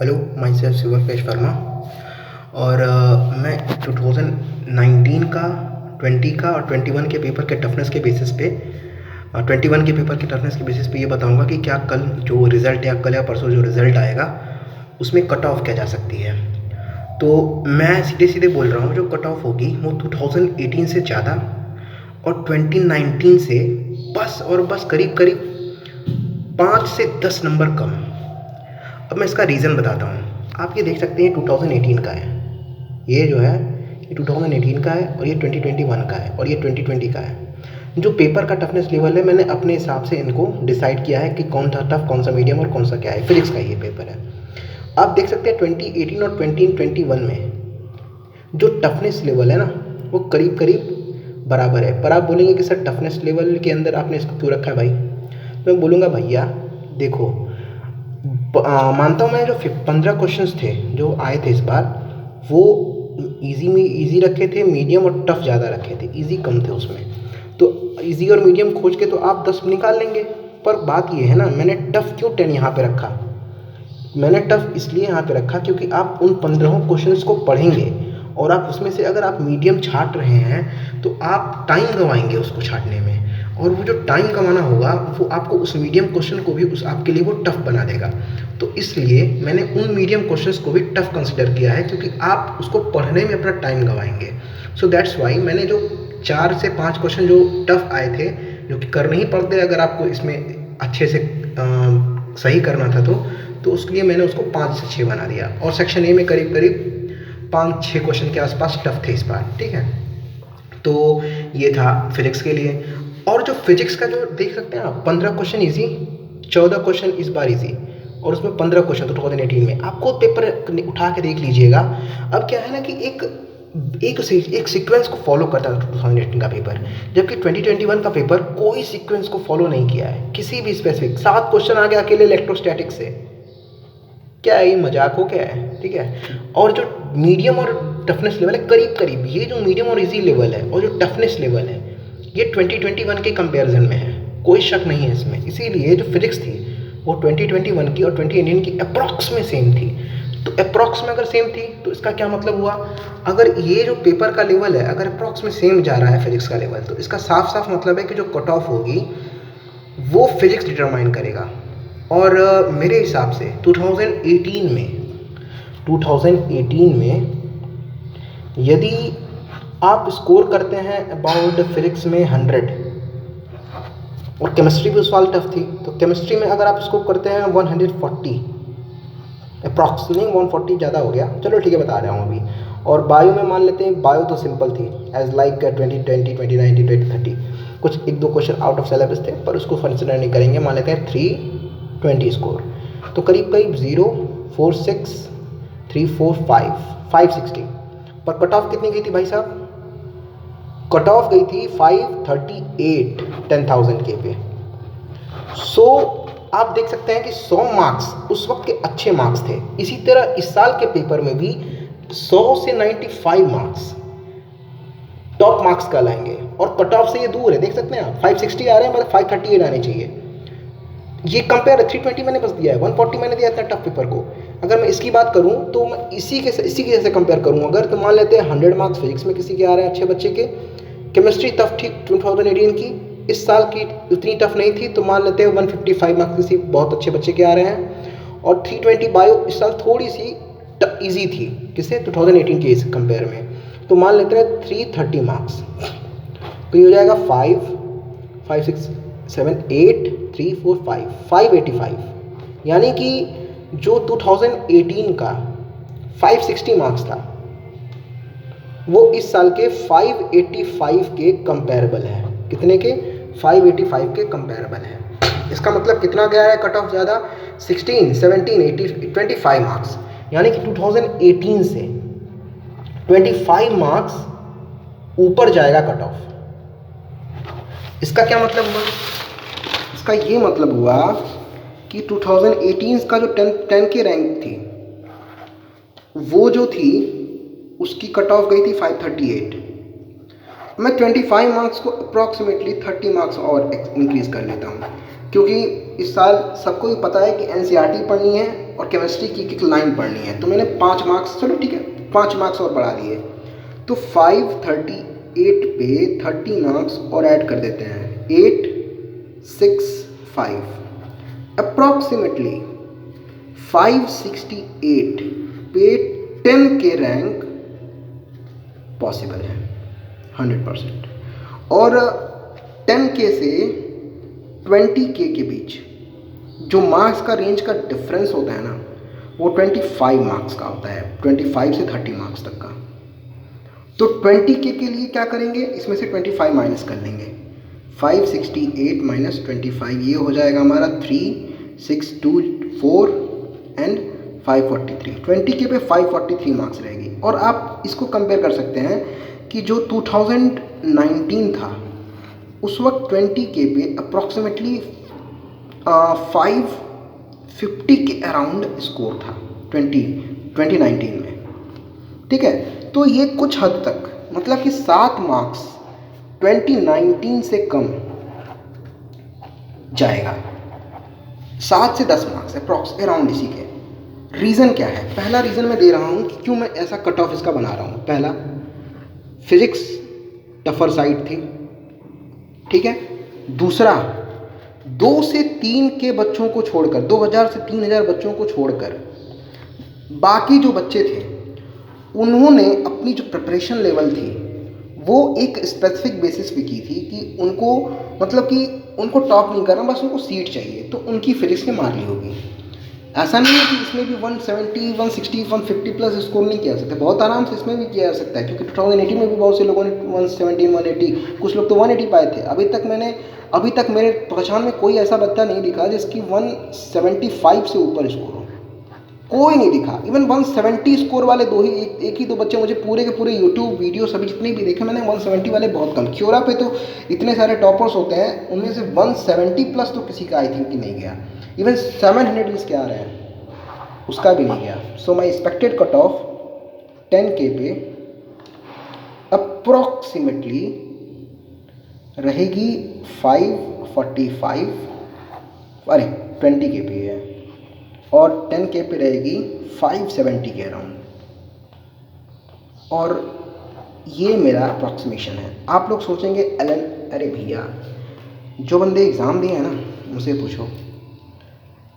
Hello, myself शिवरपेश वर्मा। और मैं 2019 का, 20 का और 21 के पेपर के टफनेस के बेसिस पे 21 के पेपर के टफनेस के बेसिस पे ये बताऊंगा कि क्या कल जो रिज़ल्ट या कल या परसों जो रिज़ल्ट आएगा उसमें कट ऑफ क्या जा सकती है। तो मैं सीधे सीधे बोल रहा हूँ, जो कट ऑफ होगी वो 2018 से ज़्यादा और 2019 से बस और बस करीब करीब 5 से 10 नंबर कम। अब मैं इसका रीज़न बताता हूँ। आप ये देख सकते हैं 2018 का है, ये जो है ये 2018 का है, और ये 2021 का है, और ये 2020 का है। जो पेपर का टफनेस लेवल है, मैंने अपने हिसाब से इनको डिसाइड किया है कि कौन सा टफ, कौन सा मीडियम और कौन सा क्या है। फिजिक्स का ये पेपर है। आप देख सकते हैं 2018 और 2021 में जो टफनेस लेवल है ना, वो करीब करीब बराबर है। पर आप बोलेंगे कि सर टफनेस लेवल के अंदर आपने इसको क्यों रखा है भाई? तो मैं बोलूँगा भैया देखो, मानता हूँ मैं, जो 15 क्वेश्चंस थे जो आए थे इस बार, वो इजी में इजी रखे थे, मीडियम और टफ ज़्यादा रखे थे, इजी कम थे उसमें। तो इजी और मीडियम खोज के तो आप 10 निकाल लेंगे। पर बात ये है ना, मैंने टफ क्यों 10 यहाँ पे रखा? मैंने टफ इसलिए यहाँ पे रखा क्योंकि आप उन 15 क्वेश्चंस को पढ़ेंगे और आप उसमें से अगर आप मीडियम छांट रहे हैं तो आप टाइम गंवाएंगे उसको छांटने में, और वो जो टाइम कमाना होगा वो आपको उस मीडियम क्वेश्चन को भी उस आपके लिए वो टफ बना देगा। तो इसलिए मैंने उन मीडियम क्वेश्चंस को भी टफ कंसिडर किया है, क्योंकि आप उसको पढ़ने में अपना टाइम गंवाएंगे। सो दैट्स वाई मैंने जो 4 से 5 क्वेश्चन जो टफ आए थे, जो कि करने ही पड़ते अगर आपको इसमें अच्छे से सही करना था, तो उसके लिए मैंने उसको 5 से 6 बना दिया। और सेक्शन ए में करीब करीब 5-6 क्वेश्चन के आसपास टफ थे इस बार, ठीक है। तो ये था फिजिक्स के लिए। और जो फिजिक्स का जो देख सकते हैं आप, 15 क्वेश्चन ईजी, 14 क्वेश्चन इस बार ईजी, और उसमें 15 क्वेश्चन तो 2018 में। आपको पेपर उठा के देख लीजिएगा। अब क्या है ना कि एक सीक्वेंस को फॉलो करता था 2018 का पेपर, जबकि 2021 का पेपर कोई सीक्वेंस को फॉलो नहीं किया है किसी भी स्पेसिफिक। 7 क्वेश्चन आ गया अकेले इलेक्ट्रोस्टैटिक्स से। क्या है ये, मजाक हो क्या है? ठीक है। और जो मीडियम और टफनेस लेवल है करीब करीब, ये जो मीडियम और इजी लेवल है और जो टफनेस लेवल है, ये 2021 के कंपैरिजन में है, कोई शक नहीं है इसमें। इसीलिए जो फिजिक्स थी वो 2021 की और 2018 की अप्रॉक्स में सेम थी। तो अप्रॉक्स में अगर सेम थी तो इसका क्या मतलब हुआ? अगर ये जो पेपर का लेवल है अगर अप्रॉक्स में सेम जा रहा है फिजिक्स का लेवल, तो इसका साफ साफ मतलब है कि जो कट ऑफ होगी वो फिजिक्स डिटरमाइन करेगा। और मेरे हिसाब से 2018 में यदि आप स्कोर करते हैं अबाउट फिजिक्स में 100, और केमिस्ट्री भी उस वाल टफ थी, तो केमिस्ट्री में अगर आप स्कोर करते हैं 140 अप्रॉक्स, नहीं 140 ज़्यादा हो गया, चलो ठीक है बता रहा हूँ अभी। और बायो में मान लेते हैं, बायो तो सिंपल थी, एज लाइक 2020, 2019, 2030, कुछ 1-2 क्वेश्चन आउट ऑफ सिलेबस थे पर उसको कंसिडर नहीं करेंगे। मान लेते हैं 320 स्कोर, तो करीब करीब 0, 4, 6, 3, 4, 5, 560। पर कट ऑफ कितनी गई थी भाई साहब? कट ऑफ गई थी 538 10,000 के पे। सो आप देख सकते हैं कि 100 मार्क्स उस वक्त के अच्छे मार्क्स थे। इसी तरह इस साल के पेपर में भी 100 से 95 मार्क्स टॉप मार्क्स कहलाएंगे, और कट ऑफ से ये दूर है। देख सकते हैं आप 560 आ रहे हैं, मतलब 538 आने चाहिए। ये कंपेयर 320 मैंने बस दिया है, 140 मैंने दिया था टफ पेपर को। अगर मैं इसकी बात करूं तो मैं इसी के जैसे कंपेयर करूं अगर, तो मान लेते हैं 100 मार्क्स फिजिक्स में किसी के आ रहे हैं अच्छे बच्चे के। केमिस्ट्री टफ थी 2018 की, इस साल की उतनी टफ नहीं थी, तो मान लेते हैं 155 मार्क्स किसी बहुत अच्छे बच्चे के आ रहे हैं। और 320 बायो इस साल थोड़ी सी ईजी थी किसे, 2018 के कंपेयर में, तो मान लेते हैं 330 मार्क्स। तो ये हो जाएगा 5, 5, 6, 7, 8, 3, 4, 5, 585। यानी कि जो 2018 का 560 मार्क्स था वो इस साल के 585 के कंपेरेबल है। कितने के? 585 के कंपेरेबल है। इसका मतलब कितना गया है कट ऑफ ज़्यादा? 16, 17, 18, 25 मार्क्स। यानी कि 2018 से 25 मार्क्स ऊपर जाएगा कट ऑफ। इसका क्या मतलब हुआ? इसका ये मतलब हुआ कि 2018 का जो 10 की रैंक थी वो जो थी उसकी कट ऑफ गई थी 538। मैं 25 मार्क्स को अप्रॉक्सीमेटली 30 मार्क्स और इंक्रीज़ कर लेता हूँ, क्योंकि इस साल सबको ही पता है कि एनसीईआरटी पढ़नी है और केमिस्ट्री की एक लाइन पढ़नी है, तो मैंने 5 मार्क्स, चलो ठीक है 5 मार्क्स और बढ़ा दिए, तो 538 पे 30 मार्क्स और ऐड कर देते हैं, 865, अप्रॉक्सीमेटली 568 पे 10 के रैंक पॉसिबल है 100%। और 10K से 20K के बीच जो मार्क्स का रेंज का डिफरेंस होता है ना, वो 25 मार्क्स का होता है, 25 से 30 मार्क्स तक का। तो 20K के लिए क्या करेंगे, इसमें से 25 माइनस कर लेंगे, 568 माइनस 25, ये हो जाएगा हमारा 3624 एंड 543। 20K पे 543 मार्क्स रहेगी। और आप इसको कंपेयर कर सकते हैं कि जो 2019 था उस वक्त 20K पे अप्रॉक्सीमेटली 550 के अराउंड स्कोर था 2019 में, ठीक है। तो ये कुछ हद तक मतलब कि 7 मार्क्स 2019 से कम जाएगा, 7 से 10 मार्क्स अप्रॉक्स अराउंड इसी के। रीज़न क्या है, पहला रीज़न मैं दे रहा हूँ कि क्यों मैं ऐसा कट ऑफ इसका बना रहा हूँ। पहला, फिजिक्स टफर साइड थी, ठीक है। दूसरा, 2 से 3 के बच्चों को छोड़कर, 2000 से 3000 बच्चों को छोड़कर बाकी जो बच्चे थे उन्होंने अपनी जो प्रिपरेशन लेवल थी वो एक स्पेसिफिक बेसिस पे की थी कि उनको मतलब कि उनको टॉप नहीं करना, बस उनको सीट चाहिए, तो उनकी फिजिक्स ने मार ली होगी। ऐसा नहीं है कि इसमें भी 170, 160, 150 प्लस स्कोर नहीं किया जा सकता, बहुत आराम से इसमें भी किया जा सकता है, क्योंकि 2018 में भी बहुत से लोगों ने 170, 180, कुछ लोग तो 180 पाए थे। अभी तक मेरे पहचान में कोई ऐसा बच्चा नहीं दिखा जिसकी 175 से ऊपर स्कोर हो, कोई नहीं दिखा। इवन 170 स्कोर वाले एक ही दो बच्चे मुझे पूरे के पूरे यूट्यूब वीडियो सभी जितने भी देखे मैंने, 170 वाले बहुत कम। क्योरा पे तो इतने सारे टॉपर्स होते हैं, उनमें से 170 प्लस तो किसी का आई थिंक कि नहीं गया। इवन 700 के आ रहे हैं, उसका भी नहीं गया। सो माई एक्सपेक्टेड कट ऑफ 10K पे अप्रॉक्सीमेटली रहेगी 545, अरे 20K पे है, और 10K पे रहेगी 570 के अराउंड। और ये मेरा अप्रॉक्सीमेशन है। आप लोग सोचेंगे एलन, अरे भैया जो बंदे एग्ज़ाम दिए हैं ना उनसे पूछो,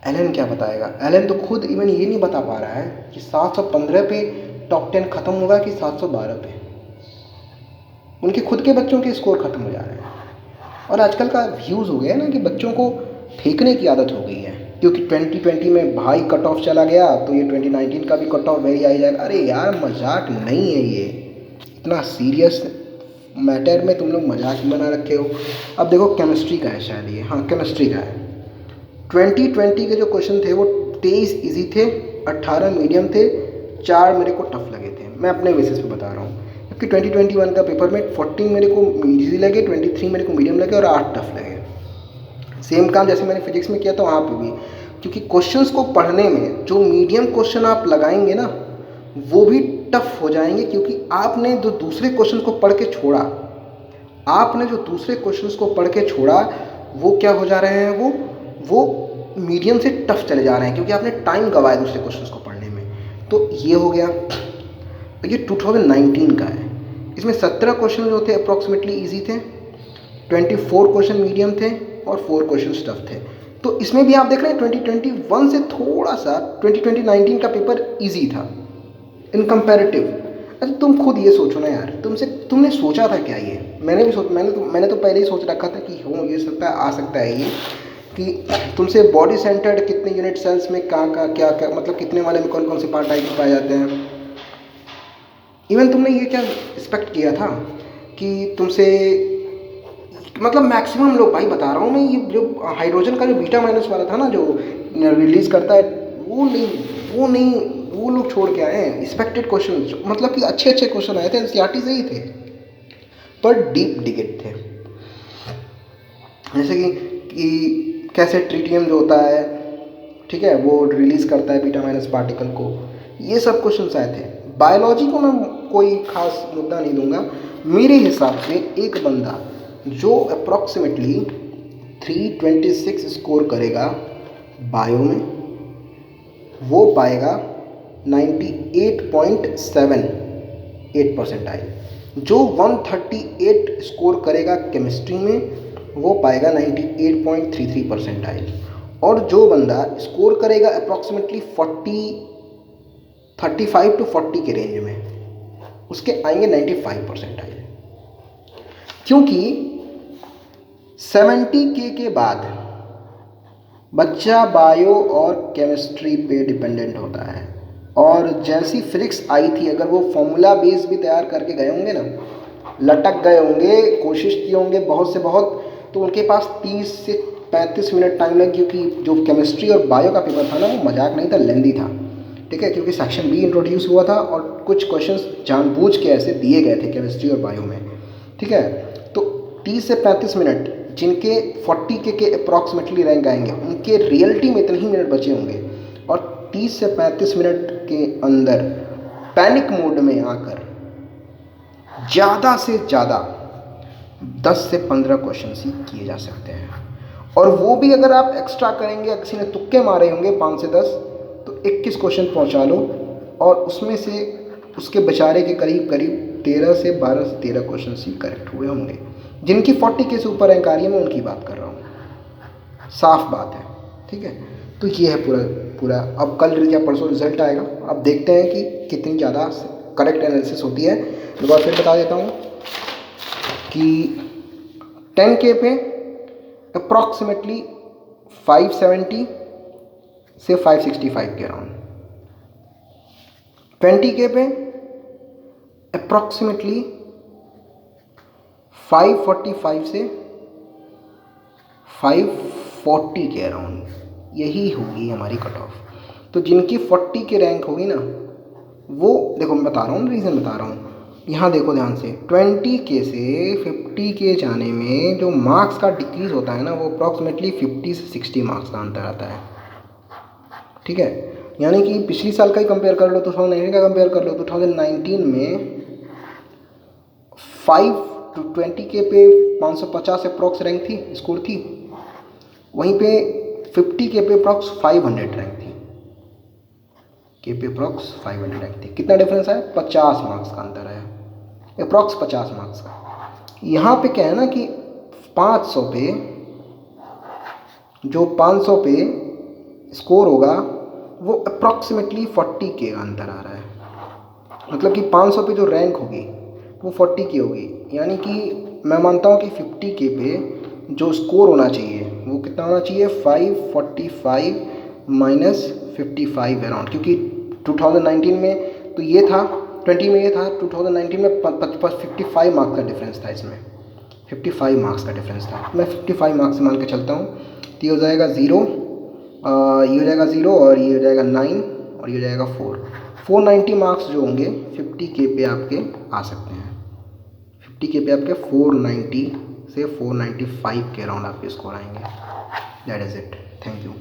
एलन क्या बताएगा। एलन तो खुद इवन ये नहीं बता पा रहा है कि 715 पे टॉप 10 ख़त्म होगा कि 712 पे। उनके खुद के बच्चों के स्कोर ख़त्म हो जा रहे हैं। और आजकल का व्यूज़ हो गया ना कि बच्चों को फेंकने की आदत हो गई है, क्योंकि 2020 में भाई कट ऑफ चला गया तो ये 2019 का भी कट ऑफ वेरी आई जाएगा। अरे यार मजाक नहीं है ये, इतना सीरियस मैटर में तुम लोग मजाक बना रखे हो। अब देखो केमिस्ट्री का है शायद ये, हाँ केमिस्ट्री का है। 2020 के जो क्वेश्चन थे वो 23 इजी थे, 18 मीडियम थे, 4 मेरे को टफ लगे थे। मैं अपने बेसिस पे बता रहा हूँ, क्योंकि 2021 का पेपर में 14 मेरे को इजी लगे, 23 मेरे को मीडियम लगे और 8 टफ लगे। सेम काम जैसे मैंने फिजिक्स में किया था वहाँ पे भी, क्योंकि क्वेश्चंस को पढ़ने में जो मीडियम क्वेश्चन आप लगाएंगे ना वो भी टफ हो जाएंगे, क्योंकि आपने जो दूसरे क्वेश्चन को पढ़ के छोड़ा वो क्या हो जा रहे हैं, वो मीडियम से टफ चले जा रहे हैं, क्योंकि आपने टाइम गवाया दूसरे क्वेश्चंस को पढ़ने में। तो ये हो गया। ये 2019 का है, इसमें 17 क्वेश्चन जो थे अप्रॉक्सीमेटली इजी थे, 24 क्वेश्चन मीडियम थे और 4 क्वेश्चन टफ थे। तो इसमें भी आप देख रहे हैं 2021 से थोड़ा सा 2019 का पेपर इजी था इन कंपैरेटिव। अच्छा तुम खुद ये सोचो ना यार, तुमने सोचा था क्या ये? मैंने तो पहले ही सोच रखा था कि हो ये सकता है, आ सकता है ये, कि तुमसे बॉडी सेंटर्ड कितने यूनिट सेल्स में कहाँ क्या मतलब कितने वाले में कौन कौन से पार्ट टाइप पाए जाते हैं। इवन तुमने ये क्या एक्सपेक्ट किया था कि तुमसे मतलब मैक्सिमम लोग, भाई बता रहा हूँ मैं, ये जो हाइड्रोजन का जो बीटा माइनस वाला था ना जो रिलीज करता है, वो लोग छोड़ के आए हैं। एक्सपेक्टेड क्वेश्चन मतलब कि अच्छे क्वेश्चन आए थे, एनसीईआरटी से ही थे पर डीप डिगेट थे। जैसे कि कैसे ट्रिटियम जो होता है, ठीक है, वो रिलीज़ करता है बीटा माइनस पार्टिकल को, ये सब क्वेश्चन आए थे। बायोलॉजी को मैं कोई खास मुद्दा नहीं दूंगा। मेरे हिसाब से एक बंदा जो अप्रॉक्सीमेटली 326 स्कोर करेगा बायो में, वो पाएगा 98.78 परसेंटाइल। जो 138 स्कोर करेगा केमिस्ट्री में वो पाएगा 98.33 परसेंटाइल। और जो बंदा स्कोर करेगा अप्रॉक्सीमेटली 35 to 40 के रेंज में, उसके आएंगे 95 परसेंटाइल। क्योंकि 70K के बाद बच्चा बायो और केमिस्ट्री पे डिपेंडेंट होता है। और जैसी फिजिक्स आई थी, अगर वो फॉर्मूला बेस भी तैयार करके गए होंगे ना, लटक गए होंगे, कोशिश किए होंगे बहुत से बहुत, तो उनके पास 30 से 35 मिनट टाइम लगे। क्योंकि जो केमिस्ट्री और बायो का पेपर था ना, वो मजाक नहीं था, लेंदी था, ठीक है। क्योंकि सेक्शन बी इंट्रोड्यूस हुआ था और कुछ क्वेश्चंस जानबूझ के ऐसे दिए गए थे केमिस्ट्री और बायो में, ठीक है। तो 30 से 35 मिनट, जिनके 40K के अप्रॉक्सीमेटली रैंक आएंगे, उनके रियलिटी में इतने ही मिनट बचे होंगे। और 30 से 35 मिनट के अंदर पैनिक मोड में आकर ज़्यादा से ज़्यादा 10 से 15 क्वेश्चन ही किए जा सकते हैं। और वो भी अगर आप एक्स्ट्रा करेंगे, किसी ने तुक्के मारे होंगे 5 से 10, तो 21 क्वेश्चन पहुंचा लो। और उसमें से उसके बेचारे के करीब 13 से 13 क्वेश्चन ही करेक्ट हुए होंगे। जिनकी 40K से ऊपर रैंक आ रही है, मैं उनकी बात कर रहा हूँ, साफ बात है, ठीक है। तो ये है पूरा। अब कल या परसों रिजल्ट आएगा, अब देखते हैं कि कितनी ज़्यादा करेक्ट एनालिसिस होती है। एक बार फिर बता देता हूँ कि 10K पे अप्रॉक्सीमेटली 570 से 565 के अराउंड, 20K पे अप्रॉक्सीमेटली 545 से 540 के अराउंड, यही होगी हमारी कट ऑफ। तो जिनकी 40 के रैंक होगी ना, वो देखो मैं बता रहा हूँ, रीज़न बता रहा हूँ। यहाँ देखो ध्यान से, 20K से 50K जाने में जो मार्क्स का डिक्रीज होता है ना, वो अप्रॉक्सीमेटली 50 से 60 मार्क्स का अंतर आता है, ठीक है। यानी कि पिछली साल का ही कंपेयर कर लो, 2019 का कंपेयर कर लो। 2019 में 5 to 20K पे 550 अप्रॉक्स रैंक थी, स्कोर थी। वहीं पे 50K पे अप्रॉक्स 500 रैंक थी, के पे अप्रॉक्स 500 रैंक थी। कितना डिफरेंस है? 50 मार्क्स का अंतर है, अप्रॉक्स 50 मार्क्स का। यहाँ पे क्या है ना कि 500 पे, जो 500 पे स्कोर होगा, वो अप्रॉक्सीमेटली 40K का अंतर आ रहा है। मतलब कि 500 पे जो रैंक होगी वो 40K होगी। यानी कि मैं मानता हूँ कि 50K पे जो स्कोर होना चाहिए वो कितना होना चाहिए? 545 माइनस 55 अराउंड। क्योंकि 2019 में तो ये था, 20 में ये था, 2019 में 55 मार्क्स का डिफरेंस था। इसमें 55 मार्क्स का डिफरेंस था। मैं 55 मार्क्स से मान के चलता हूँ, तो ये हो जाएगा 0, ये हो जाएगा 0, और ये हो जाएगा 9, और ये हो जाएगा 490 मार्क्स जो होंगे 50K पे आपके आ सकते हैं। 50K पे आपके 490 से 495 के अराउंड आपके स्कोर आएंगे। That is it. Thank you.